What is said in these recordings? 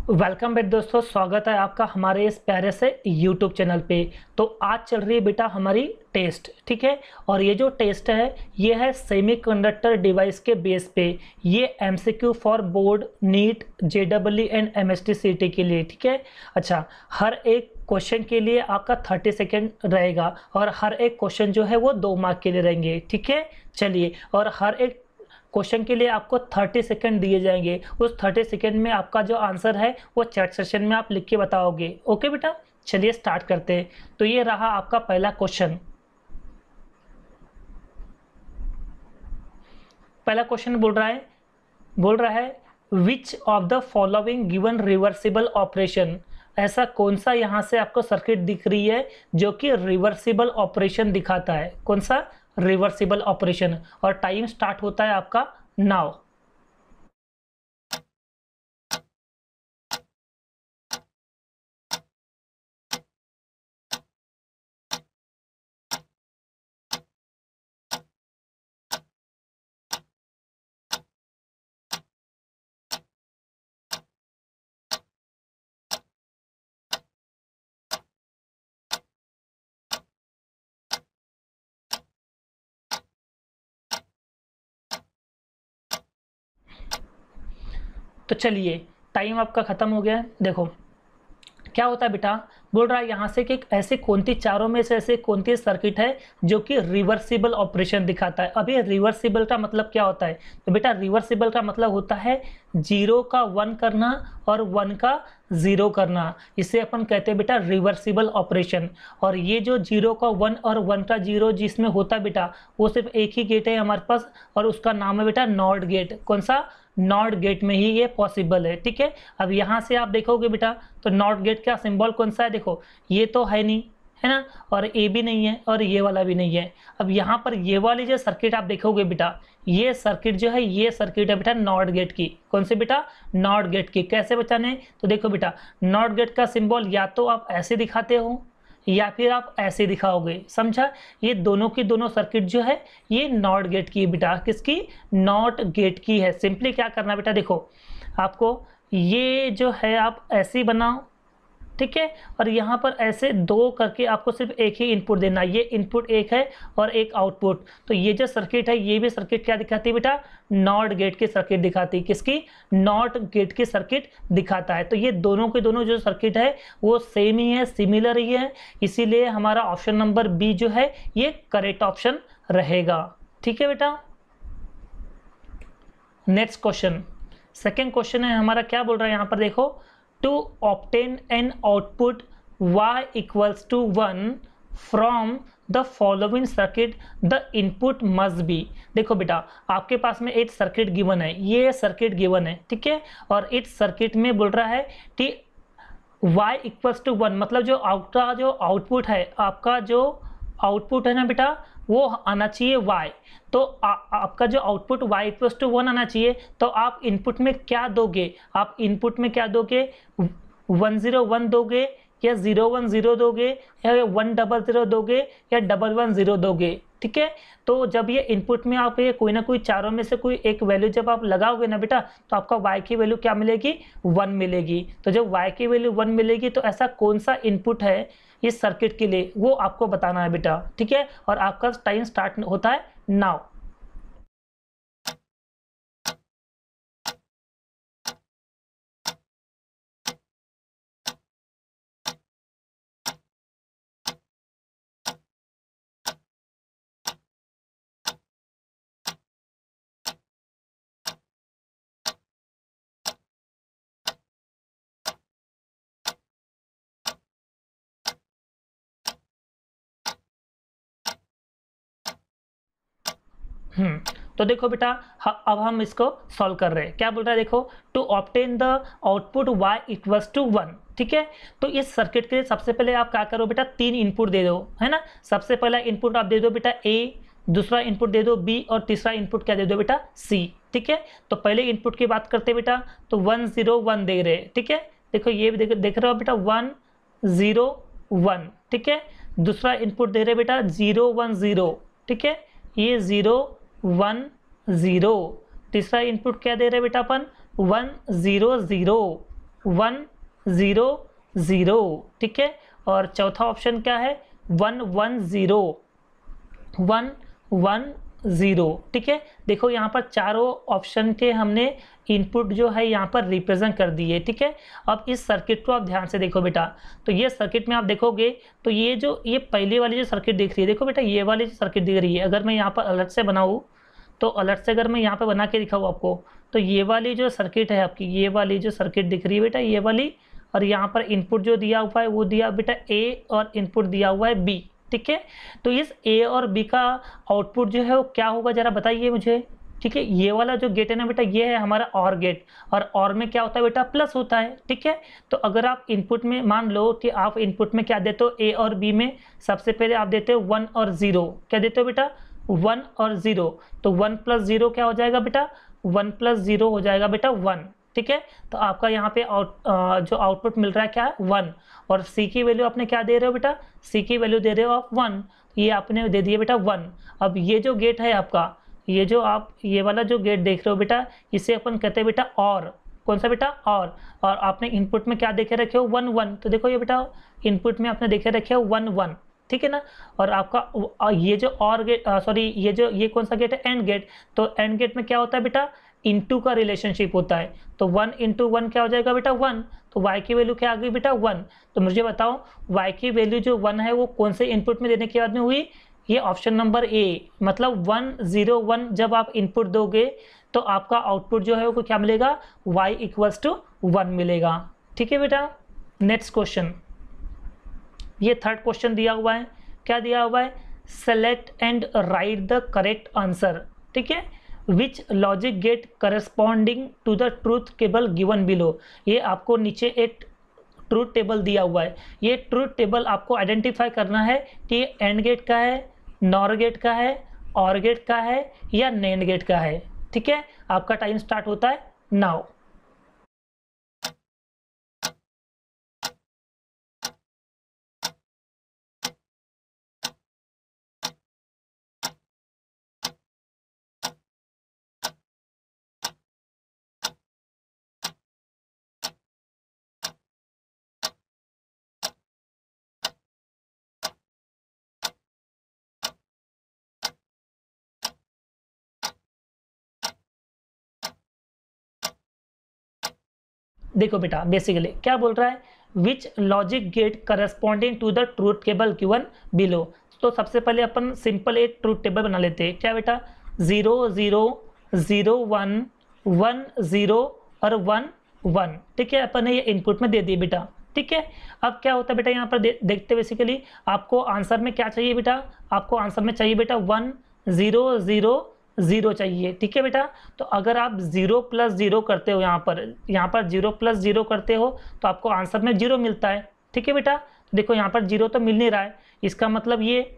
Welcome back दोस्तों, स्वागत है आपका हमारे इस प्यारे से यूट्यूब चैनल पे। तो आज चल रही है बेटा हमारी टेस्ट, ठीक है। और ये जो टेस्ट है ये है सेमीकंडक्टर डिवाइस के बेस पे। ये MCQ for board, NEET, JW and MST CT के लिए, ठीक है। अच्छा, हर एक क्वेश्चन के लिए आपका 30 सेकेंड रहेगा और हर एक क्वेश्चन जो है वो 2 मार्क के लिए रहेंगे, ठीक है। चलिए, और हर एक क्वेश्चन के लिए आपको 30 सेकंड दिए जाएंगे। उस 30 सेकंड में आपका जो आंसर है वो चैट सेशन में आप लिख के बताओगे। ओके बेटा, चलिए स्टार्ट करते हैं। तो ये रहा आपका पहला क्वेश्चन। पहला क्वेश्चन बोल रहा है which of the following given reversible operation. ऐसा कौन सा यहाँ से आपको सर्किट दिख रही है जो कि रिवर्सिबल ऑपरेशन दिखाता है। कौन सा रिवर्सिबल ऑपरेशन। और टाइम स्टार्ट होता है आपका नाउ। तो चलिए, टाइम आपका खत्म हो गया है। देखो क्या होता है बेटा, बोल रहा है यहाँ से कि ऐसे कौन-सी चारों में से ऐसे कौन-सी सर्किट है जो कि रिवर्सिबल ऑपरेशन दिखाता है। अब ये रिवर्सिबल का मतलब क्या होता है, तो बेटा रिवर्सिबल का मतलब होता है 0 का 1 करना और 1 का 0 करना। इसे अपन कहते हैं बेटा रिवर्सिबल ऑपरेशन। और ये जो 0 का 1 और 1 का 0 जिसमें होता है बेटा, वो सिर्फ एक ही गेट है हमारे पास और उसका नाम है बेटा नॉट गेट। कौन सा? नॉट गेट में ही ये पॉसिबल है, ठीक है। अब यहाँ से आप देखोगे बेटा तो नॉट गेट का सिंबल कौन सा है, देखो ये तो है नहीं, है ना, और ए भी नहीं है और ये वाला भी नहीं है। अब यहाँ पर ये वाली जो सर्किट आप देखोगे बेटा, ये सर्किट जो है ये सर्किट है बेटा नॉट गेट की। कौन से बेटा? नॉट गेट की। कैसे बचाने? तो देखो बेटा, नॉट गेट का सिंबल या तो आप ऐसे दिखाते हो या फिर आप ऐसे दिखाओगे, समझा। ये दोनों की दोनों सर्किट जो है ये नॉट गेट की बेटा। किसकी? नॉट गेट की है। सिंपली क्या करना बेटा, देखो आपको ये जो है आप ऐसे ही बनाओ, ठीक है। और यहाँ पर ऐसे दो करके आपको सिर्फ एक ही इनपुट देना। ये इनपुट एक है और एक आउटपुट। तो ये जो सर्किट है ये भी सर्किट क्या दिखाती है बेटा? नॉट गेट की सर्किट दिखाती है। किसकी? नॉट गेट की सर्किट दिखाता है। तो ये दोनों के दोनों जो सर्किट है वो सेम ही है, सिमिलर ही है। इसीलिए हमारा ऑप्शन नंबर बी जो है ये करेक्ट ऑप्शन रहेगा, ठीक है बेटा। नेक्स्ट क्वेश्चन, सेकेंड क्वेश्चन है हमारा। क्या बोल रहा है यहाँ पर, देखो to obtain an output y equals to 1 from the following circuit the input must be। देखो बेटा आपके पास में एक सर्किट गिवन है, ये सर्किट गिवन है, ठीक है। और इस सर्किट में बोल रहा है कि y इक्वल्स टू 1 मतलब जो आपका जो आउटपुट है, आपका जो आउटपुट है ना बेटा वो आना चाहिए y। तो आपका जो आउटपुट y इक्वल्स टू 1 आना चाहिए। तो आप इनपुट में क्या दोगे? आप इनपुट में क्या दोगे? 101 दोगे या 010 दोगे या 100 दोगे या 111 दोगे, ठीक है। तो जब ये इनपुट में आप ये कोई ना कोई चारों में से कोई एक वैल्यू जब आप लगाओगे ना बेटा तो आपका y की वैल्यू क्या मिलेगी? 1 मिलेगी। तो जब y की वैल्यू 1 मिलेगी तो ऐसा कौन सा इनपुट है इस सर्किट के लिए वो आपको बताना है बेटा, ठीक है। और आपका टाइम स्टार्ट होता है नाउ। तो देखो बेटा अब हम इसको सॉल्व कर रहे हैं। क्या बोल रहा है, देखो to obtain the output y equals to 1, ठीक है। तो इस सर्किट के लिए सबसे पहले आप क्या करो बेटा, 3 इनपुट दे दो, है ना। सबसे पहला इनपुट आप दे दो बेटा a, दूसरा इनपुट दे दो b और तीसरा इनपुट क्या दे दो बेटा c, ठीक है। तो पहले इनपुट की बात करते बेटा, तो 101 दे रहे, ठीक है। देखो ये भी देख रहे हो बेटा 101, ठीक है। दूसरा इनपुट दे रहे बेटा 010, ठीक है, ये 010। तीसरा इनपुट क्या दे रहे बेटा अपन 100, 1 0 0, ठीक है। और चौथा ऑप्शन क्या है 1 1 0 1 1 0, ठीक है। देखो यहाँ पर चारों ऑप्शन के हमने इनपुट जो है यहाँ पर रिप्रेजेंट कर दिए, ठीक है। अब इस सर्किट को आप ध्यान से देखो बेटा, तो ये सर्किट में आप देखोगे तो ये पहले वाली जो सर्किट दिख रही है, देखो बेटा ये वाली जो सर्किट दिख रही है, अगर मैं यहाँ पर अलर्ट से बनाऊँ, तो अलर्ट से अगर मैं यहाँ पर बना के दिखाऊँ आपको, तो ये वाली जो सर्किट है आपकी, ये वाली जो सर्किट दिख रही है बेटा, ये वाली, और यहाँ पर इनपुट जो दिया हुआ है वो दिया बेटा ए, और इनपुट दिया हुआ है बी, ठीक है। तो इस ए और बी का आउटपुट जो है वो क्या होगा जरा बताइए मुझे, ठीक है। ये वाला जो गेट है ना बेटा, ये है हमारा और गेट, और में क्या होता है बेटा प्लस होता है, ठीक है। तो अगर आप इनपुट में मान लो कि आप इनपुट में क्या देते हो ए और बी में, सबसे पहले आप देते हो 1 और 0, क्या देते हो बेटा 1 और 0, तो 1 + 0 क्या हो जाएगा बेटा 1 + 0 हो जाएगा बेटा 1, ठीक है। तो आपका यहाँ पे जो आउटपुट मिल रहा है क्या है 1, और सी की वैल्यू आपने क्या दे रहे हो बेटा, सी की वैल्यू दे रहे हो आप 1, ये आपने दे दिया बेटा 1। अब ये जो गेट है आपका, ये वाला जो गेट देख रहे हो बेटा, इसे अपन कहते हैं बेटा और, कौन सा बेटा और आपने इनपुट में क्या देखे रखे हो 1 1, तो देखो ये बेटा इनपुट में आपने देखे रखे हो 1 1, ठीक है ना। और आपका ये जो और गेट सॉरी ये कौन सा गेट है एंड गेट, तो एंड गेट में क्या होता है बेटा इनटू का रिलेशनशिप होता है, तो 1 × 1 क्या हो जाएगा बेटा 1, तो y की वैल्यू क्या आ गई बेटा 1। तो मुझे बताओ y की वैल्यू जो 1 है वो कौन से इनपुट में देने के बाद में हुई, ये ऑप्शन नंबर ए, मतलब 1 0 1 जब आप इनपुट दोगे तो आपका आउटपुट जो है वो क्या मिलेगा y = 1 मिलेगा, ठीक है बेटा। नेक्स्ट क्वेश्चन, ये थर्ड क्वेश्चन दिया हुआ है, क्या दिया हुआ है select and write the correct answer, ठीक है। Which logic gate corresponding to the truth table given below, ये आपको नीचे एक ट्रूथ टेबल दिया हुआ है, ये ट्रूथ टेबल आपको आइडेंटिफाई करना है कि ये एंड गेट का है, नॉर गेट का है, और गेट का है या नैंड गेट का है, ठीक है। आपका टाइम स्टार्ट होता है नाउ। देखो बेटा बेसिकली क्या बोल रहा है, which logic gate corresponding to the truth table given below. तो सबसे पहले अपन सिंपल एक ट्रूथ टेबल बना लेते हैं, क्या बेटा 0 0 0 1 1 0 और 1 1, ठीक है। अपन ने ये इनपुट में दे दिए बेटा, ठीक है। अब क्या होता है बेटा यहाँ पर देखते बेसिकली आपको आंसर में क्या चाहिए बेटा, आपको आंसर में चाहिए बेटा 1 0 0 0 चाहिए, ठीक है बेटा। तो अगर आप 0 + 0 करते हो यहाँ पर 0 + 0 करते हो तो आपको आंसर में 0 मिलता है, ठीक है बेटा। देखो यहाँ पर 0 तो मिल नहीं रहा है, इसका मतलब ये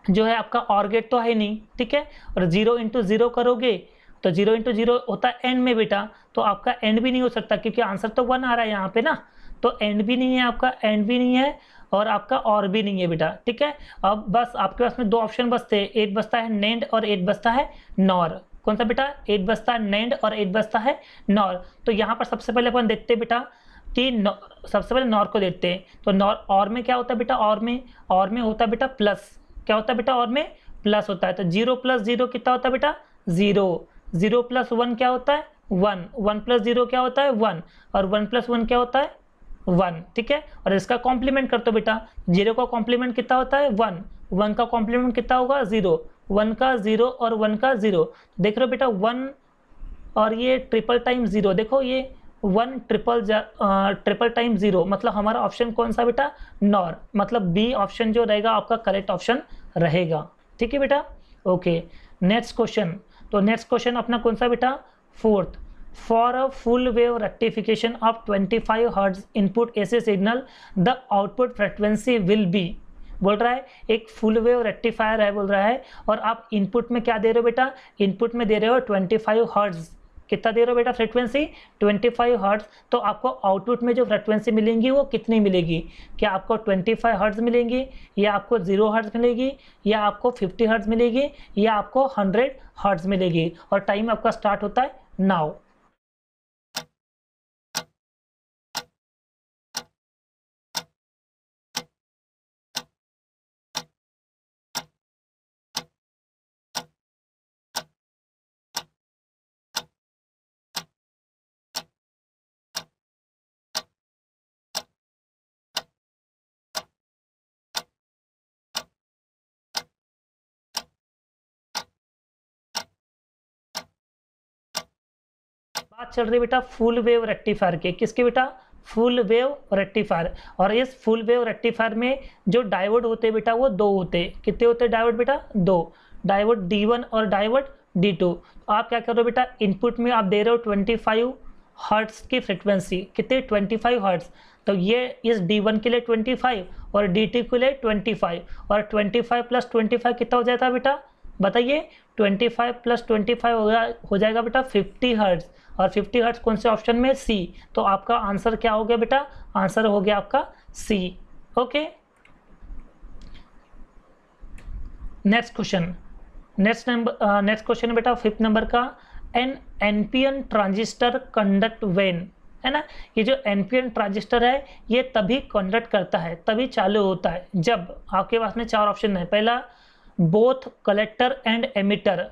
जो है आपका और गेट तो है नहीं, ठीक है। और 0 × 0 करोगे तो 0 × 0 होता है एंड में बेटा, तो आपका एंड भी नहीं हो सकता क्योंकि आंसर तो 1 आ रहा है यहाँ पे ना, तो एंड भी नहीं है आपका, एंड भी नहीं है और आपका और भी नहीं है बेटा, ठीक है। अब बस आपके पास में दो ऑप्शन बचते हैं, एक बचता है नेंड और एक बचता है नॉर। कौन सा बेटा, एक बचता है नेंड और एक बचता है नॉर। तो यहाँ पर सबसे पहले अपन देखते हैं बेटा कि सबसे पहले नॉर को देखते हैं, तो नॉर और में क्या होता है बेटा, और में होता है बेटा प्लस, क्या होता है बेटा और में प्लस होता है। तो 0 + 0 कितना होता है बेटा 0, 0 + 1 क्या होता है 1, 1 + 0 क्या होता है 1, और 1 + 1 क्या होता है 1, ठीक है। और इसका कॉम्प्लीमेंट कर दो बेटा, 0 का कॉम्प्लीमेंट कितना होता है 1, 1 का कॉम्प्लीमेंट कितना होगा 0, 1 का 0 और 1 का 0। देख रहे हो बेटा 1 और ये ट्रिपल टाइम 0, देखो ये 1 ट्रिपल टाइम 0, मतलब हमारा ऑप्शन कौन सा बेटा नॉर, मतलब बी ऑप्शन जो रहेगा आपका करेक्ट ऑप्शन रहेगा, ठीक है बेटा। ओके नेक्स्ट क्वेश्चन, तो नेक्स्ट क्वेश्चन अपना कौन सा बेटा fourth, for a full wave rectification of 25 hertz input AC signal the output frequency will be, बोल रहा है एक फुल वेव रेक्टिफायर है बोल रहा है, और आप इनपुट में क्या दे रहे हो बेटा, इनपुट में दे रहे हो 25 हर्ट्ज, कितना दे रहे हो बेटा फ्रीक्वेंसी 25 हर्ट्ज। तो आपको आउटपुट में जो फ्रीक्वेंसी मिलेंगी वो कितनी मिलेगी, क्या आपको 25 हर्ट्ज मिलेंगी, या आपको 0 हर्ट्ज मिलेगी, या आपको 50 हर्ट्ज मिलेगी, या आपको 100 हर्ट्ज मिलेगी। और टाइम आपका स्टार्ट होता है नाउ। बात चल रही है बेटा फुल वेव रेक्टिफायर के, किसके बेटा, फुल वेव रेक्टिफायर। और इस फुल वेव रेक्टिफायर में जो डायोड होते हैं बेटा वो दो होते हैं। कितने होते हैं डायोड बेटा, दो, डायोड D1 और डायोड D2। आप क्या कर रहे हो बेटा, इनपुट में आप दे रहे हो 25 हर्ट्ज की फ्रिक्वेंसी, कितने, 25 हर्ट्ज। तो ये इस D1 के लिए 25 और D2 के लिए 25, और 25 प्लस 25 कितना हो जाता है बेटा, बताइए, 25 प्लस 25 हो जाएगा बेटा 50 हर्ट्ज। और 50 हर्ट्ज कौन से ऑप्शन में, सी। तो आपका आंसर क्या हो गया बेटा, आंसर हो गया आपका C. Okay, next question, next question है बेटा 5th नंबर का, an NPN transistor conduct when, है ना। ये जो एनपीएन ट्रांजिस्टर है ये तभी कंडक्ट करता है, तभी चालू होता है जब आपके पास में 4 ऑप्शन है। पहला, both collector and emitter,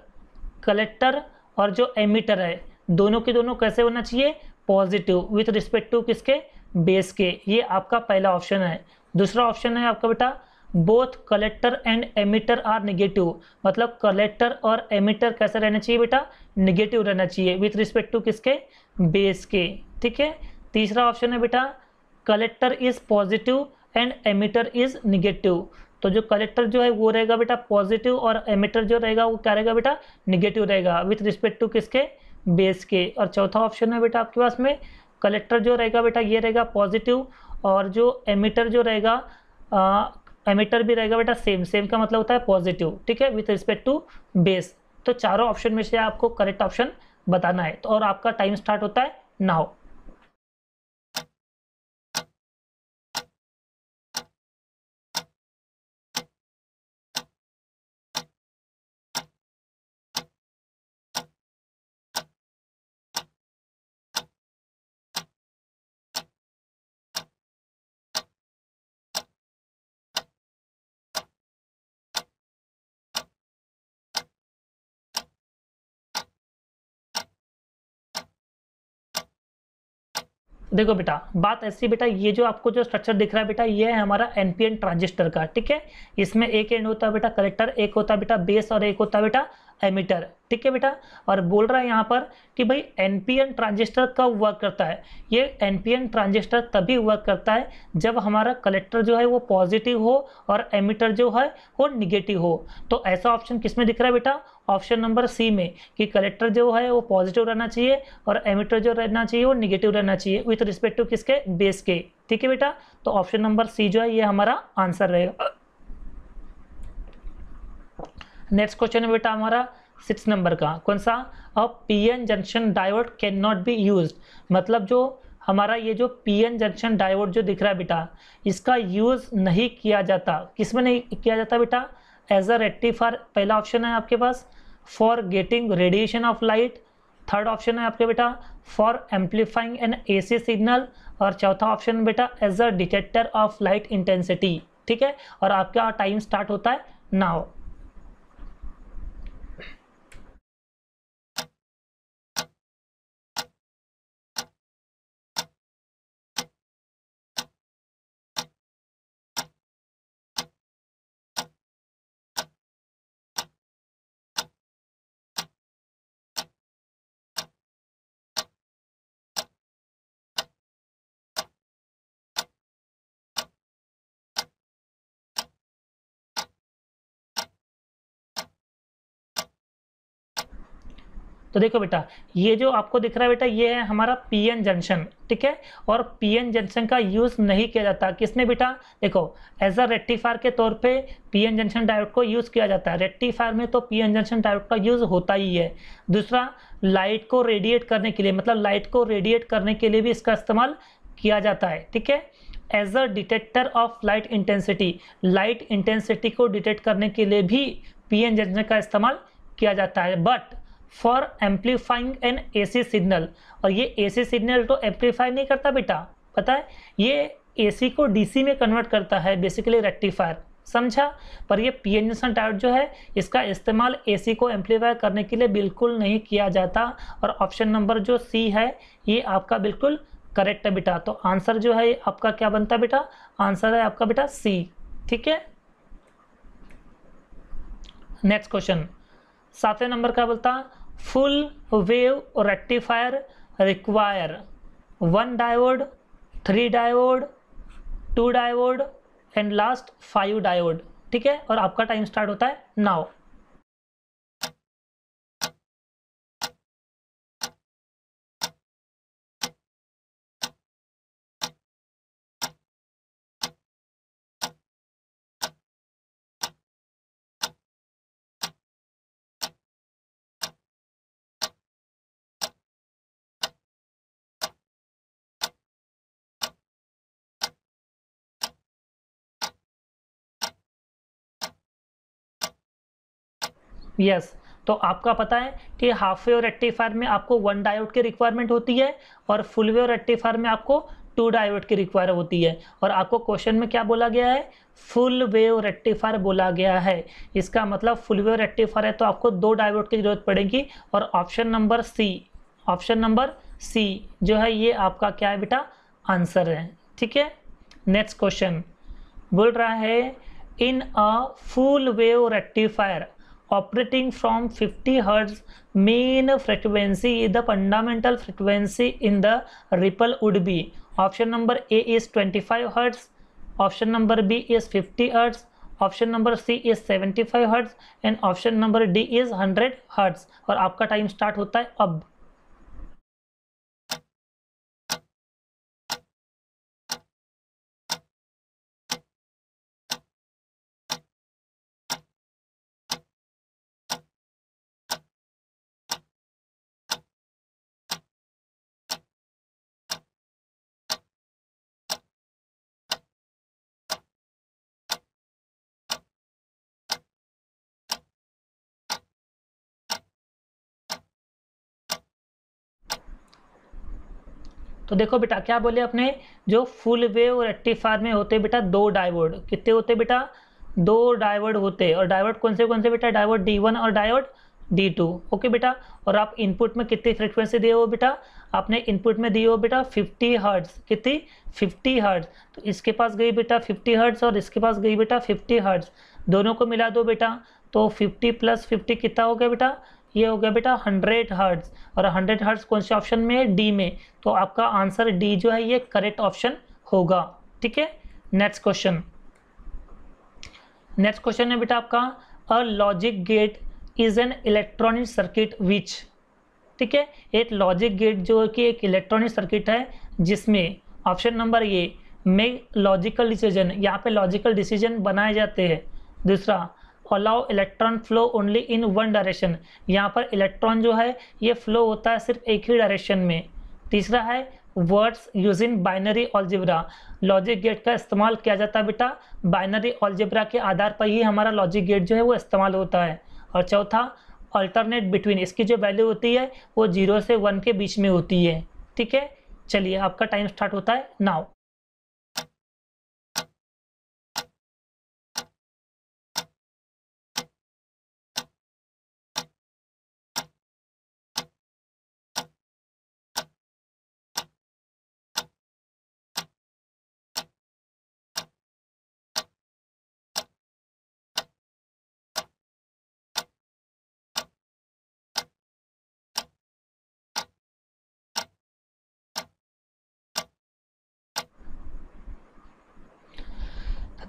collector और जो एमिटर है दोनों के दोनों कैसे होना चाहिए, पॉजिटिव विथ रिस्पेक्ट टू किसके, बेस के, ये आपका पहला ऑप्शन है। दूसरा ऑप्शन है आपका बेटा, both collector and emitter are negative, मतलब कलेक्टर और एमिटर कैसे रहना चाहिए बेटा, नेगेटिव रहना चाहिए विथ रिस्पेक्ट टू किसके, बेस के, ठीक है। तीसरा ऑप्शन है बेटा, collector is positive and emitter is negative, तो जो कलेक्टर जो है वो रहेगा बेटा पॉजिटिव और एमिटर जो रहेगा वो क्या रहेगा बेटा, नेगेटिव रहेगा विथ रिस्पेक्ट टू किसके, बेस के। और चौथा ऑप्शन है बेटा आपके पास में, कलेक्टर जो रहेगा बेटा ये रहेगा पॉजिटिव, और जो एमिटर जो रहेगा एमिटर भी रहेगा बेटा सेम, सेम का मतलब होता है पॉजिटिव, ठीक है, विथ रिस्पेक्ट टू बेस। तो चारों ऑप्शन में से आपको करेक्ट ऑप्शन बताना है। तो और आपका टाइम स्टार्ट होता है नाउ। देखो बेटा बात ऐसी बेटा, ये जो आपको जो स्ट्रक्चर दिख रहा है बेटा ये है हमारा एनपीएन ट्रांजिस्टर का, ठीक है। इसमें एक एंड होता है बेटा कलेक्टर, एक होता है बेटा बेस और एक होता है बेटा एमिटर, ठीक है बेटा। और बोल रहा है यहाँ पर कि भाई एनपीएन ट्रांजिस्टर कब वर्क करता है, ये एनपीएन ट्रांजिस्टर तभी वर्क करता है जब हमारा कलेक्टर जो है वो पॉजिटिव हो और एमिटर जो है वो निगेटिव हो। तो ऐसा ऑप्शन किसमें दिख रहा है बेटा, ऑप्शन नंबर सी में, कि कलेक्टर जो है वो पॉजिटिव रहना चाहिए और एमिटर जो रहना चाहिए वो निगेटिव रहना चाहिए विथ रिस्पेक्ट टू किसके, बेस के, ठीक है बेटा। तो ऑप्शन नंबर सी जो है ये हमारा आंसर रहेगा। नेक्स्ट क्वेश्चन है बेटा हमारा 6 नंबर का, कौन सा, अ PN junction diode can not be used, मतलब जो हमारा ये जो पीएन जंक्शन डायोड जो दिख रहा है बेटा इसका यूज नहीं किया जाता, किसमें नहीं किया जाता बेटा, एज अ रेक्टिफायर, पहला ऑप्शन है आपके पास, for getting radiation of light, third option है आपके बेटा for amplifying an AC signal, और चौथा ऑप्शन बेटा as a detector of light intensity, ठीक है। और आपका टाइम स्टार्ट होता है नाउ। तो देखो बेटा ये जो आपको दिख रहा है बेटा ये है हमारा पीएन जंक्शन, ठीक है। और पीएन जंक्शन का यूज नहीं किया जाता किसमें बेटा, देखो एज अ रेक्टिफायर के तौर पे पीएन जंक्शन डायोड को यूज किया जाता है, रेक्टिफायर में तो पीएन जंक्शन डायोड का यूज होता ही है। दूसरा, लाइट को रेडिएट करने के लिए, मतलब लाइट को रेडिएट करने के लिए भी इसका इस्तेमाल किया जाता है, ठीक है। As a detector of light intensity, light intensity को डिटेक्ट करने के लिए भी पीएन जंक्शन का इस्तेमाल किया जाता है। But for amplifying an AC signal, और ये एसी सिग्नल तो एम्पलीफाई नहीं करता बेटा, पता है, ये एसी को डीसी में कन्वर्ट करता है बेसिकली रेक्टिफायर, समझा। पर ये पीएन जंक्शन डायोड जो है इसका इस्तेमाल एसी को एम्पलीफाई करने के लिए बिल्कुल नहीं किया जाता। और ऑप्शन नंबर जो सी है ये आपका बिल्कुल करेक्ट है बेटा। तो आंसर जो है आपका क्या बनता है बेटा, आंसर है आपका बेटा सी, ठीक है। नेक्स्ट क्वेश्चन 7वें नंबर का बोलता, full wave rectifier require 1 diode, 3 diode, 2 diode and last 5 diode. ठीक है, और आपका टाइम स्टार्ट होता है नाउ। यस, तो आपका पता है कि हाफ वेव रेक्टिफायर में आपको 1 डायोड की रिक्वायरमेंट होती है और फुल वेव रेक्टिफायर में आपको 2 डायोड की रिक्वायर होती है। और आपको क्वेश्चन में क्या बोला गया है? फुल वेव रेक्टिफायर बोला गया है। इसका मतलब फुल वेव रेक्टिफायर है तो आपको 2 डायोड की जरूरत पड़ेगी। और ऑप्शन नंबर सी जो है ये आपका क्या है बेटा? आंसर है। ठीक है, नेक्स्ट क्वेश्चन बोल रहा है in a full wave rectifier operating from 50 Hz, mean frequency is the fundamental frequency in the ripple would be. Option number A is 25 Hz, option number B is 50 Hz, option number C is 75 Hz and option number D is 100 Hz। और आपका time start होता है अब। तो देखो बेटा क्या बोले अपने, जो फुल वेव रेक्टिफायर में होते बेटा 2 डायोड। कितने होते बेटा? 2 डायोड होते। और डायोड कौन से बेटा? डायोड D1 और डायोड D2। ओके बेटा, और आप इनपुट में कितनी फ्रीक्वेंसी दिए हो बेटा? आपने इनपुट में दिए हो बेटा 50 हर्ट्ज। कितनी? 50 हर्ट्ज। तो इसके पास गई बेटा 50 हर्ट्ज और इसके पास गई बेटा 50 हर्ट्ज। दोनों को मिला दो बेटा, तो 50 + 50 कितना हो गया बेटा? ये हो गया बेटा 100 हर्ट्ज। और 100 हर्ट्ज कौन से ऑप्शन में है? डी में। तो आपका आंसर डी जो है ये करेक्ट ऑप्शन होगा। ठीक है, नेक्स्ट क्वेश्चन है बेटा आपका a logic gate is an electronic circuit which. ठीक है, एक लॉजिक गेट जो कि एक इलेक्ट्रॉनिक सर्किट है जिसमें ऑप्शन नंबर ए में लॉजिकल डिसीजन, यहाँ पे लॉजिकल डिसीजन बनाए जाते हैं। दूसरा, allow electron flow only in one direction, यहाँ पर इलेक्ट्रॉन जो है ये फ्लो होता है सिर्फ एक ही डायरेक्शन में। तीसरा है words using binary algebra, logic gate का इस्तेमाल किया जाता है बेटा बाइनरी अलजेब्रा के आधार पर ही हमारा लॉजिक गेट जो है वो इस्तेमाल होता है। और चौथा, अल्टरनेट बिटवीन, इसकी जो वैल्यू होती है वो 0 से 1 के बीच में होती है। ठीक है, चलिए आपका टाइम स्टार्ट होता है नाउ।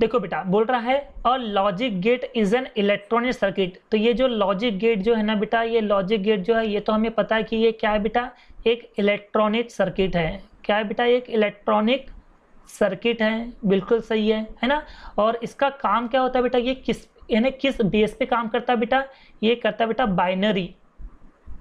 देखो बेटा बोल रहा है a logic gate is an electronic circuit. तो ये जो लॉजिक गेट जो है ना बेटा, ये लॉजिक गेट जो है ये तो हमें पता है कि ये क्या है बेटा? एक इलेक्ट्रॉनिक सर्किट है। क्या है बेटा? एक इलेक्ट्रॉनिक सर्किट है। बिल्कुल सही है ना। और इसका काम क्या होता है बेटा? ये किस बेस पे काम करता है बेटा? ये करता है बेटा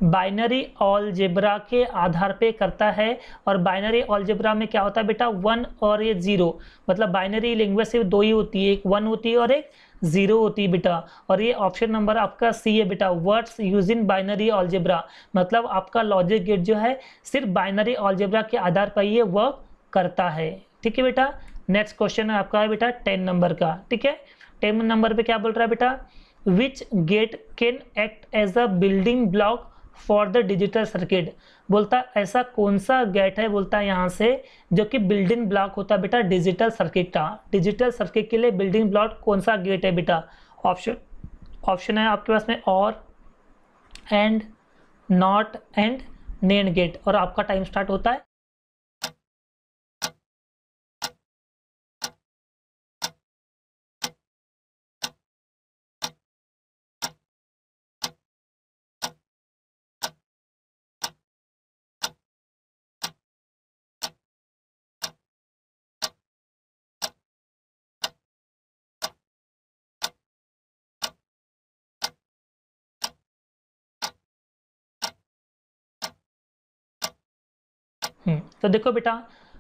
बाइनरी अलजेब्रा के आधार पे करता है। और बाइनरी अलजेब्रा में क्या होता है बेटा? 1 और ये 0, मतलब बाइनरी लैंग्वेज सिर्फ 2 ही होती है, एक 1 होती है और एक 0 होती है बेटा। और ये ऑप्शन नंबर आपका सी है बेटा, वर्ड्स यूजिंग बाइनरी अलजेब्रा, मतलब आपका लॉजिक गेट जो है सिर्फ बाइनरी अलजेब्रा के आधार पर ये वर्क करता है। ठीक है बेटा, नेक्स्ट क्वेश्चन है आपका है बेटा 10 नंबर का। ठीक है, 10 नंबर पे क्या बोल रहा है बेटा? Which gate can act as a building block for the digital circuit. बोलता ऐसा कौन सा गेट है, बोलता है यहाँ से, जो कि बिल्डिंग ब्लॉक होता है बेटा डिजिटल सर्किट का। डिजिटल सर्किट के लिए बिल्डिंग ब्लॉक कौन सा गेट है बेटा? ऑप्शन है आपके पास में or, and, not and NAND gate, और आपका टाइम स्टार्ट होता है। तो देखो बेटा,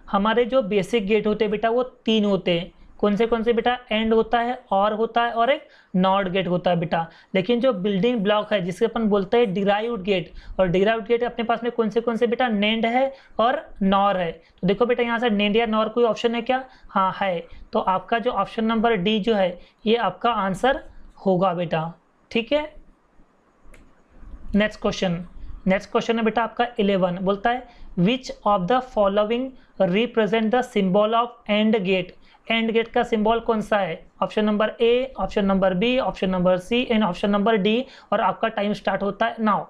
हमारे जो बेसिक गेट होते हैं बेटा वो 3 होते हैं। कौन से बेटा? एंड होता है, और होता है, और एक नॉट गेट होता है बेटा। लेकिन जो बिल्डिंग ब्लॉक है जिसके अपन बोलते हैं डिराइव्ड गेट, और डिराइव्ड गेट अपने पास में कौन से बेटा? नेंड है और नॉर है। तो देखो बेटा यहाँ से नेंड या नॉर कोई ऑप्शन है क्या? हाँ है। तो आपका जो ऑप्शन नंबर डी जो है ये आपका आंसर होगा बेटा। ठीक है, नेक्स्ट क्वेश्चन है बेटा आपका 11। बोलता है which of the following represent the symbol of and gate. And gate का सिंबल कौन सा है? Option number A, option number B, option number C and option number D. और आपका टाइम स्टार्ट होता है नाउ।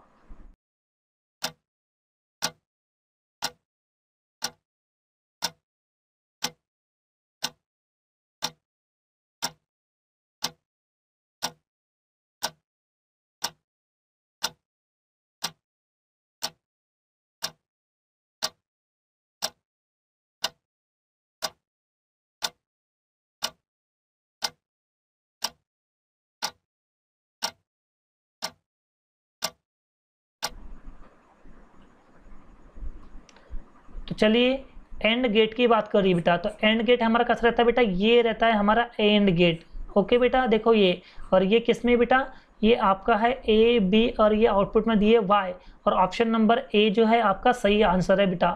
तो चलिए एंड गेट की बात करिए बेटा। तो एंड गेट हमारा कैसा रहता है बेटा? ये रहता है हमारा एंड गेट। ओके बेटा, देखो ये, और ये किस में बेटा? ये आपका है ए बी, और ये आउटपुट में दिए वाई, और ऑप्शन नंबर ए जो है आपका सही आंसर है बेटा।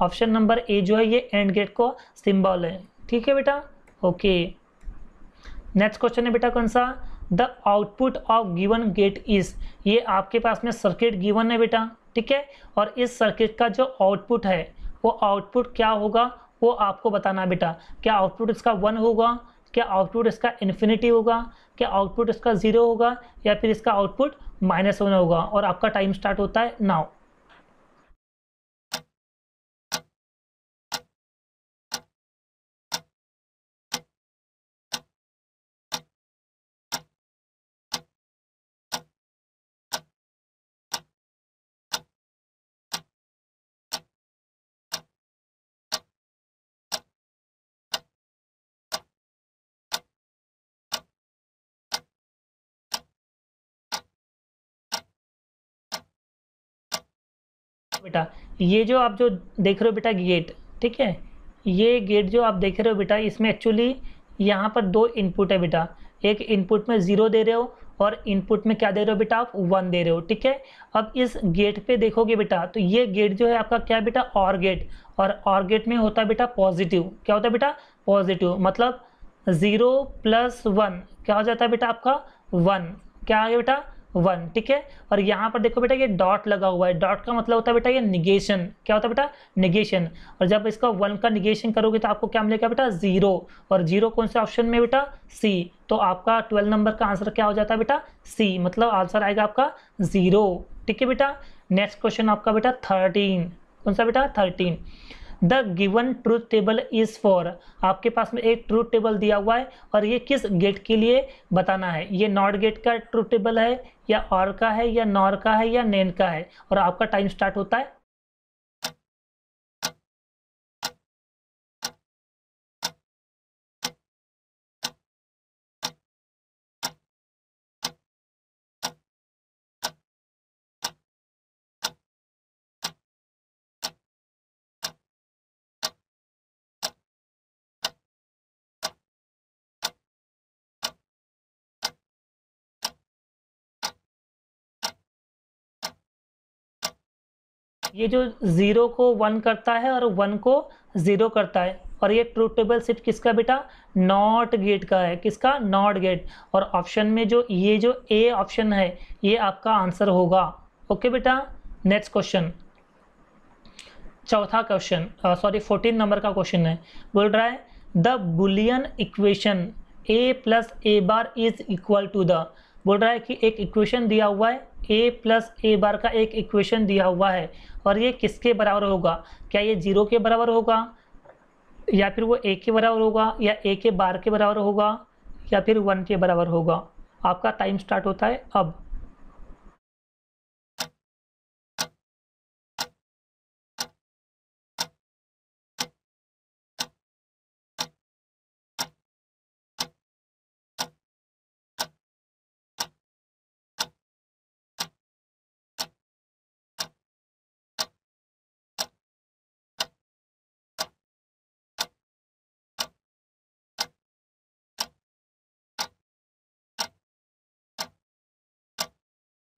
ऑप्शन नंबर ए जो है ये एंड गेट को सिंबल है। ठीक है बेटा, ओके। नेक्स्ट क्वेश्चन है बेटा कौन सा? The output of given gate is. ये आपके पास में सर्किट गिवन है बेटा, ठीक है। और इस सर्किट का जो आउटपुट है वो आउटपुट क्या होगा वो आपको बताना है बेटा। क्या आउटपुट इसका 1 होगा, क्या आउटपुट इसका इन्फिनिटी होगा, क्या आउटपुट इसका 0 होगा, या फिर इसका आउटपुट -1 होगा। और आपका टाइम स्टार्ट होता है नाउ। बेटा ये जो आप जो देख रहे हो बेटा गेट, ठीक है, ये गेट जो आप देख रहे हो बेटा इसमें एक्चुअली यहाँ पर 2 इनपुट है बेटा। एक इनपुट में 0 दे रहे हो और इनपुट में क्या दे रहे हो बेटा? आप 1 दे रहे हो, ठीक है। अब इस गेट पे देखोगे बेटा तो ये गेट जो है आपका क्या है बेटा? और गेट। और और गेट में होता है बेटा पॉजिटिव। क्या होता है बेटा? पॉजिटिव। मतलब 0 + 1 क्या हो जाता है बेटा? आपका 1। क्या आ गया बेटा? 1, ठीक है। और यहाँ पर देखो बेटा ये डॉट लगा हुआ है। डॉट का मतलब होता है बेटा ये निगेशन। क्या होता है बेटा? निगेशन। और जब इसका 1 का निगेशन करोगे तो आपको क्या मिलेगा बेटा? 0। और 0 कौन से ऑप्शन में बेटा? सी। तो आपका 12 नंबर का आंसर क्या हो जाता है बेटा? सी। मतलब आंसर आएगा आपका 0, ठीक है बेटा। नेक्स्ट क्वेश्चन आपका बेटा 13। कौन सा बेटा? 13। The given truth table is for. आपके पास में एक ट्रूथ टेबल दिया हुआ है और ये किस गेट के लिए बताना है। ये नॉट गेट का ट्रूथ टेबल है, या और का है, या नॉर का है, या नेन का है। और आपका टाइम स्टार्ट होता है। ये जो 0 को 1 करता है और 1 को 0 करता है। और ये ट्रूथ टेबल सिर्फ किसका बेटा? नॉट गेट का है। किसका? Not gate. और ऑप्शन में जो ये जो ए ऑप्शन है ये आपका आंसर होगा। ओके बेटा, नेक्स्ट क्वेश्चन, चौथा क्वेश्चन, सॉरी 14 नंबर का क्वेश्चन है। बोल रहा है the boolean equation a + a is equal to the. बोल रहा है कि एक इक्वेशन दिया हुआ है a + a का एक इक्वेशन दिया हुआ है और ये किसके बराबर होगा? क्या ये 0 के बराबर होगा, या फिर वो a के बराबर होगा, या a के बार के बराबर होगा, या फिर 1 के बराबर होगा? आपका टाइम स्टार्ट होता है अब।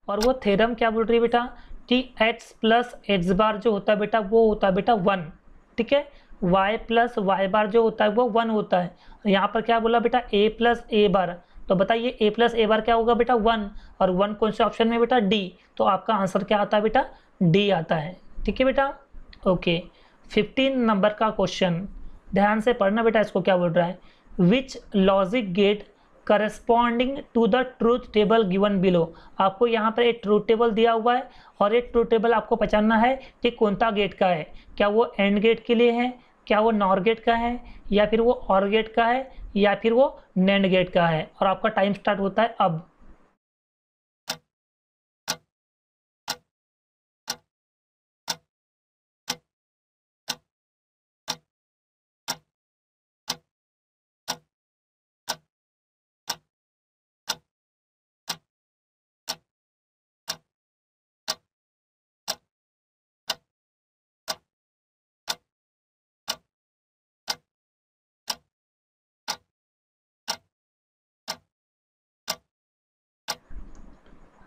और वो थ्योरम क्या बोल रही है बेटा कि x प्लस एक्स बार जो होता है बेटा वो होता है बेटा 1, ठीक है। y प्लस वाई बार जो होता है वो 1 होता है। यहाँ पर क्या बोला बेटा a प्लस ए बार, तो बताइए a प्लस ए बार क्या होगा बेटा 1, और 1 कौन से ऑप्शन में बेटा डी, तो आपका आंसर क्या आता है बेटा डी आता है, ठीक है बेटा। ओके, 15 नंबर का क्वेश्चन, ध्यान से पढ़ना बेटा इसको क्या बोल रहा है। Which logic gate corresponding to the truth table given below. आपको यहाँ पर एक ट्रूथ टेबल दिया हुआ है और एक ट्रूथ टेबल आपको पहचानना है कि कौन सा गेट का है, क्या वो एंड गेट के लिए है, क्या वो नॉर गेट का है, या फिर वो और गेट का है, या फिर वो नैंड गेट का है। और आपका टाइम स्टार्ट होता है अब।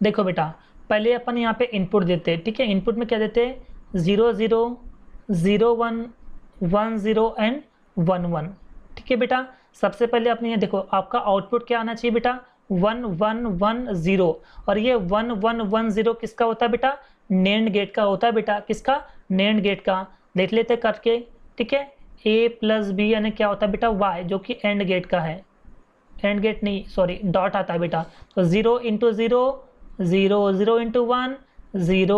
देखो बेटा, पहले अपन यहाँ पे इनपुट देते हैं, ठीक है। इनपुट में क्या देते हैं 0 0 0 1 1 0 एंड 1 1, ठीक है बेटा। सबसे पहले अपने ये देखो आपका आउटपुट क्या आना चाहिए बेटा 1 1 1 0, और ये 1 1 1 0 किसका होता है बेटा नेंड गेट का होता है बेटा, किसका नेंड गेट का। देख लेते करके, ठीक है। a प्लस बी यानी क्या होता है बेटा y, जो कि एंड गेट का है, एंड गेट नहीं सॉरी डॉट आता है बेटा। तो 0 इंटू 0 0 0 इंटू 1 0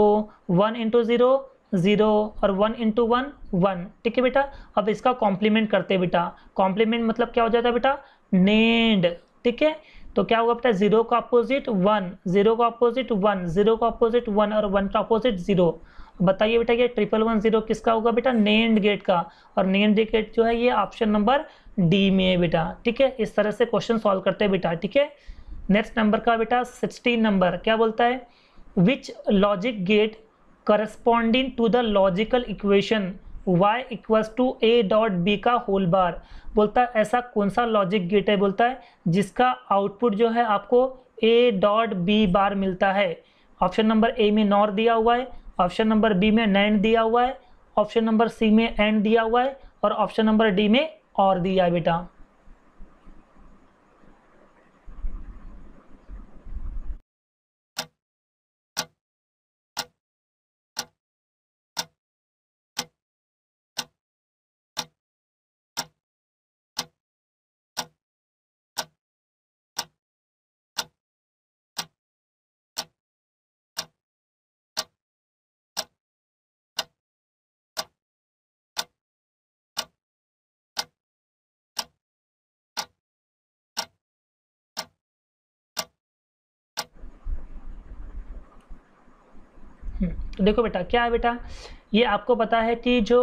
1 इंटू 0 0 और 1 इंटू 1 1, ठीक है बेटा। अब इसका कॉम्प्लीमेंट करते हैं बेटा, कॉम्प्लीमेंट मतलब क्या हो जाता है बेटा नेंड, ठीक है। तो क्या होगा बेटा 0 का अपोजिट 1, 0 का अपोजिट 1, 0 का अपोजिट 1 और 1 का अपोजिट 0। बताइए बेटा ये 111 0 किसका होगा बेटा नेंड गेट का, और नेंड गेट जो है ये ऑप्शन नंबर डी में है बेटा, ठीक है। इस तरह से क्वेश्चन सॉल्व करते हैं बेटा, ठीक है। नेक्स्ट नंबर का बेटा 16 नंबर क्या बोलता है, which logic gate corresponding to the logical equation y equals to a dot B का होल बार। बोलता है ऐसा कौन सा लॉजिक गेट है, बोलता है जिसका आउटपुट जो है आपको a डॉट बी बार मिलता है। ऑप्शन नंबर ए में नॉर दिया हुआ है, ऑप्शन नंबर बी में नैंड दिया हुआ है, ऑप्शन नंबर सी में एंड दिया हुआ है, और ऑप्शन नंबर डी में और दिया है बेटा। तो देखो बेटा क्या है बेटा, ये आपको पता है कि जो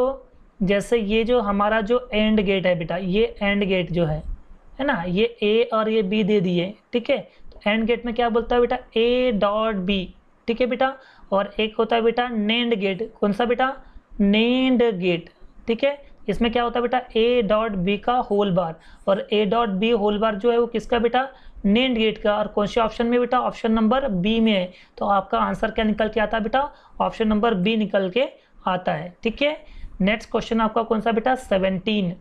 जैसे ये जो हमारा जो एंड गेट है बेटा, ये एंड गेट जो है ना, ये ए और ये बी दे दिए, ठीक है। तो एंड गेट में क्या बोलता है बेटा ए डॉट बी, ठीक है बेटा। और एक होता है बेटा नेंड गेट, कौन सा बेटा नेंड गेट, ठीक है। इसमें क्या होता है बेटा ए डॉट बी का होल बार, और A dot B whole bar जो है वो किसका बेटा नेंड गेट का, और कौन से ऑप्शन में बेटा ऑप्शन नंबर बी में है। तो आपका आंसर क्या निकल के आता है बेटा ऑप्शन नंबर बी निकल के आता है, ठीक है। नेक्स्ट क्वेश्चन आपका कौन सा बेटा 17,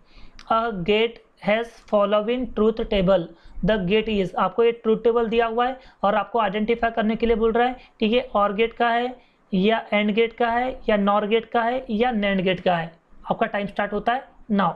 a gate has following truth table, the gate is, आपको ये ट्रूथ टेबल दिया हुआ है और आपको आइडेंटिफाई करने के लिए बोल रहा है कि ये और गेट का है, या एंड गेट का है, या नॉर गेट का है, या नैंड गेट का है। आपका टाइम स्टार्ट होता है नाउ।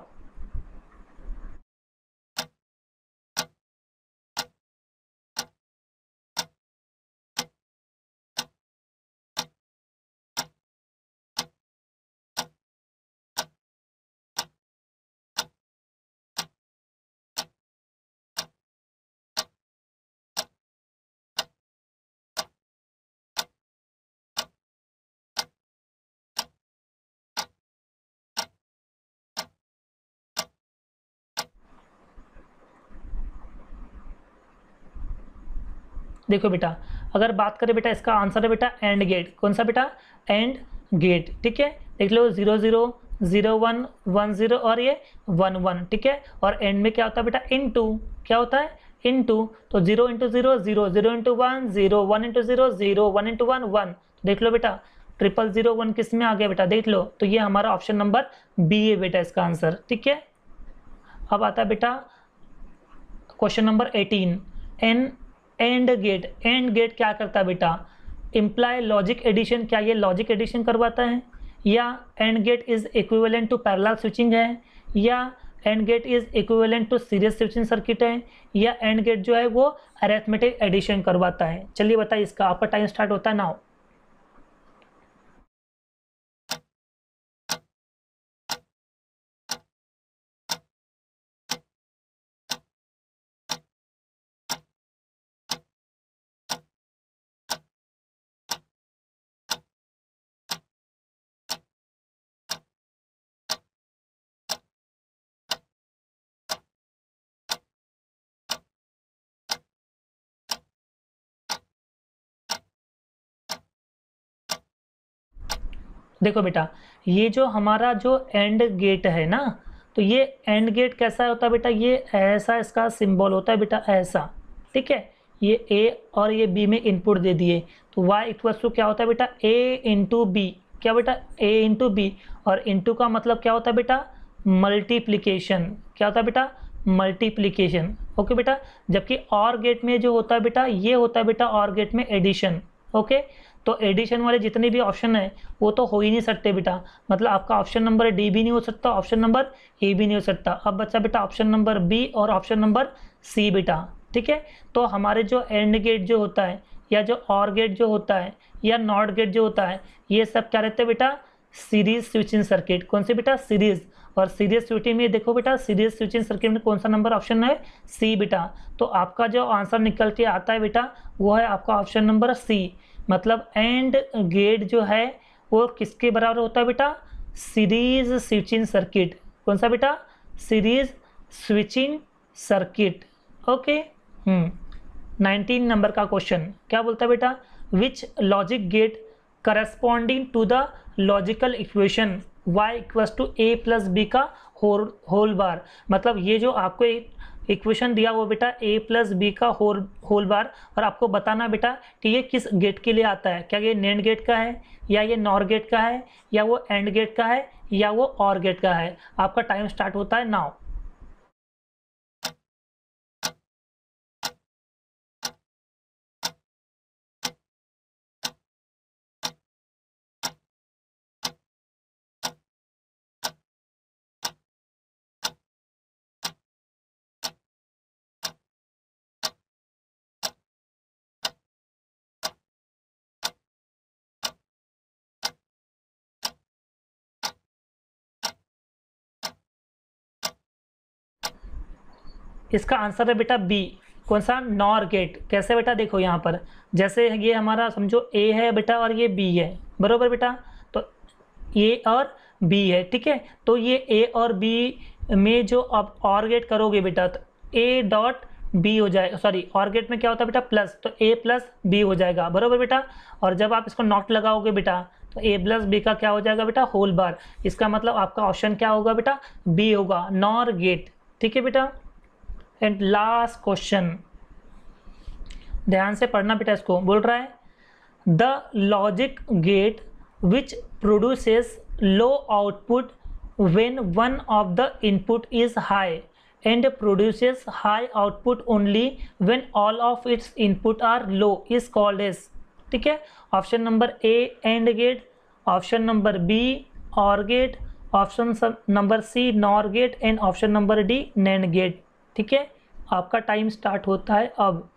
देखो बेटा, अगर बात करें बेटा, इसका आंसर है बेटा एंड गेट। कौन सा बेटा? And gate. ठीक है, देख लो 0 0 0 1 1 0 और ये 1 1। ठीक है, और एंड में क्या होता है बेटा? इनटू। क्या होता है? इनटू। तो 0 इंटू 0 0, 0 इंटू 1 0, 1 इंटू 0 0, 1 इंटू 1 1। देख लो बेटा, 000 1 किस में आ गया बेटा? देख लो, तो ये हमारा ऑप्शन नंबर बी है बेटा इसका आंसर। ठीक है, अब आता है बेटा question number 18। And gate. And gate क्या करता है बेटा? Imply logic addition. क्या ये लॉजिक एडिशन करवाता है? या and gate is equivalent to parallel switching है? या and gate is equivalent to series switching circuit है? या एंड गेट जो है वो अरिथमेटिक एडिशन करवाता है? चलिए बताइए, इसका आपका टाइम स्टार्ट होता है नाउ। देखो बेटा, ये जो हमारा जो एंड गेट है ना, तो ये एंड गेट कैसा होता है बेटा? ये ऐसा इसका सिंबल होता है बेटा, ऐसा। ठीक है, ये ए और ये बी में इनपुट दे दिए, तो y इक्वल्स टू क्या होता है बेटा? a into B. क्या बेटा? a into B. और इंटू का मतलब क्या होता है बेटा? मल्टीप्लीकेशन। क्या होता है बेटा? मल्टीप्लीकेशन। ओके बेटा, जबकि और गेट में जो होता है बेटा, ये होता है बेटा और गेट में एडिशन। ओके, तो एडिशन वाले जितने भी ऑप्शन है वो तो हो ही नहीं सकते बेटा, मतलब आपका ऑप्शन नंबर डी भी नहीं हो सकता, ऑप्शन नंबर ए भी नहीं हो सकता। अब बचा बेटा ऑप्शन नंबर बी और ऑप्शन नंबर सी बेटा। ठीक है, तो हमारे जो एंड गेट जो होता है, या जो और गेट जो होता है, या नॉट गेट जो होता है, ये सब क्या रहते हैं बेटा? Series switching circuit. कौन सी बेटा? सीरीज। और सीरीज स्विचिंग में देखो बेटा, सीरीज स्विचिंग सर्किट में कौन सा नंबर ऑप्शन है? सी बेटा। तो आपका जो आंसर निकल के आता है बेटा, वो है आपका ऑप्शन नंबर सी। मतलब एंड गेट जो है वो किसके बराबर होता है बेटा? Series switching circuit. कौन सा बेटा? Series switching circuit. Okay. 19 number का क्वेश्चन क्या बोलता है बेटा? Which logic gate corresponding to the logical equation y equals to a plus b का होल बार। मतलब ये जो आपको इक्वेशन दिया हुआ बेटा a प्लस बी का होल बार, और आपको बताना बेटा कि ये किस गेट के लिए आता है। क्या ये नैंड गेट का है, या ये नॉर गेट का है, या वो एंड गेट का है, या वो और गेट का है? आपका टाइम स्टार्ट होता है नाउ। इसका आंसर है बेटा बी। कौन सा? NOR gate. कैसे बेटा? देखो यहाँ पर, जैसे ये हमारा समझो ए है बेटा और ये बी है, बरोबर बेटा? तो ए और बी है, ठीक है, तो ये ए और बी में जो अब और गेट करोगे बेटा, तो ए डॉट बी हो जाएगा। सॉरी, और गेट में क्या होता है बेटा? प्लस, तो ए प्लस बी हो जाएगा, बरोबर बेटा? और जब आप इसको नॉट लगाओगे बेटा, तो ए प्लस बी का क्या हो जाएगा बेटा? Whole bar. इसका मतलब आपका ऑप्शन क्या होगा बेटा? बी होगा, नॉर गेट। ठीक है बेटा। एंड लास्ट क्वेश्चन, ध्यान से पढ़ना बेटा, इसको बोल रहा है the logic gate which produces low output when one of the input is high and produces high output only when all of its input are low is called as। ठीक है, option number A and gate, option number B or gate, option number C nor gate, and option number D nand gate. ठीक है, आपका time start होता है अब।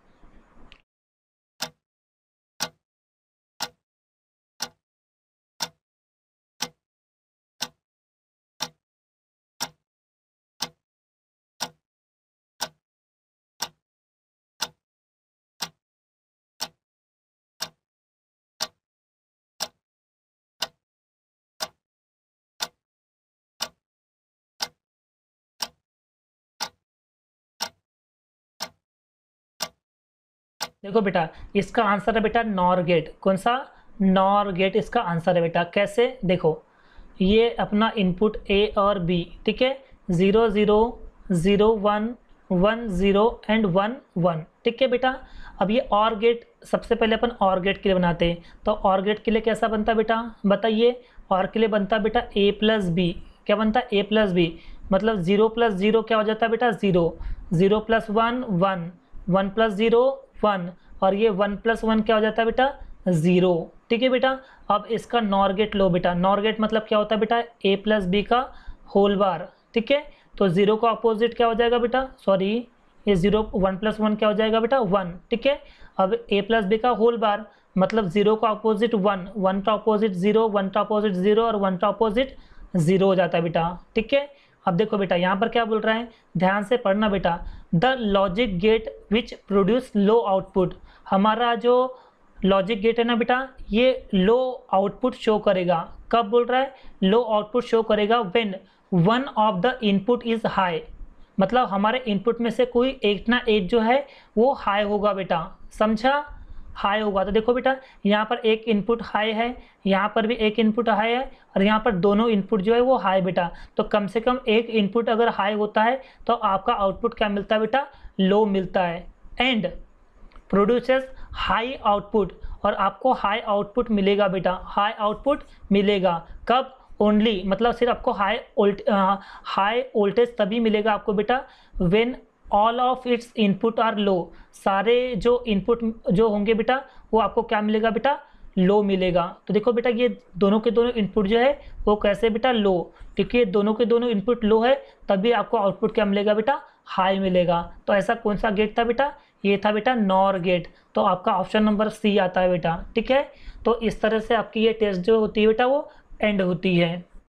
देखो बेटा, इसका आंसर है बेटा नॉर गेट। कौन सा? नॉर गेट इसका आंसर है बेटा। कैसे? देखो, ये अपना इनपुट ए और बी, ठीक है, 0 0 0 1 1 0 एंड 1 1, ठीक है बेटा। अब ये और गेट, सबसे पहले अपन और गेट के लिए बनाते हैं। तो और गेट के लिए कैसा बनता है बेटा, बताइए। और के लिए बनता है बेटा a प्लस बी। क्या बनता है? a प्लस बी, मतलब 0 प्लस 0 क्या हो जाता है बेटा? 0, 0 प्लस 1 1, 1 प्लस 0 1, और ये 1 प्लस 1 क्या हो जाता है बेटा? 0, ठीक है बेटा। अब इसका नॉर गेट लो बेटा। नॉर गेट मतलब क्या होता है बेटा? a प्लस बी का होल बार, ठीक है। तो 0 का अपोजिट क्या हो जाएगा बेटा? सॉरी, ये 0 1 प्लस 1 क्या हो जाएगा बेटा? 1, ठीक है। अब a प्लस बी का होल बार मतलब 0 का अपोजिट 1, 1 का अपोजिट 0, 1 का अपोजिट 0 और 1 का अपोजिट 0 हो जाता है बेटा, ठीक है। अब देखो बेटा, यहाँ पर क्या बोल रहा है, ध्यान से पढ़ना बेटा। The logic gate which produce low output. हमारा जो लॉजिक गेट है ना बेटा, ये लो आउटपुट शो करेगा। कब बोल रहा है? लो आउटपुट शो करेगा when one of the input is high. मतलब हमारे इनपुट में से कोई एक ना एक जो है वो हाई होगा बेटा, समझा? हाई होगा। तो देखो बेटा, यहाँ पर एक इनपुट हाई है, यहाँ पर भी एक इनपुट हाई है, और यहाँ पर दोनों इनपुट जो है वो हाई बेटा। तो कम से कम एक इनपुट अगर हाई होता है तो आपका आउटपुट क्या मिलता है बेटा? लो मिलता है। एंड प्रोड्यूसेस हाई आउटपुट, और आपको हाई आउटपुट मिलेगा बेटा, हाई आउटपुट मिलेगा। कब? ओनली, मतलब सिर्फ आपको हाई वोल्टेज तभी मिलेगा आपको बेटा when all of its input are low. सारे जो इनपुट जो होंगे बेटा वो आपको क्या मिलेगा बेटा? लो मिलेगा। तो देखो बेटा, ये दोनों के दोनों इनपुट जो है वो कैसे बेटा? लो, क्योंकि ये दोनों के दोनों इनपुट लो है, तभी आपको आउटपुट क्या मिलेगा बेटा? हाई मिलेगा। तो ऐसा कौन सा गेट था बेटा? ये था बेटा नॉर गेट। तो आपका ऑप्शन नंबर सी आता है बेटा, ठीक है। तो इस तरह से आपकी ये टेस्ट जो होती है बेटा वो एंड होती है।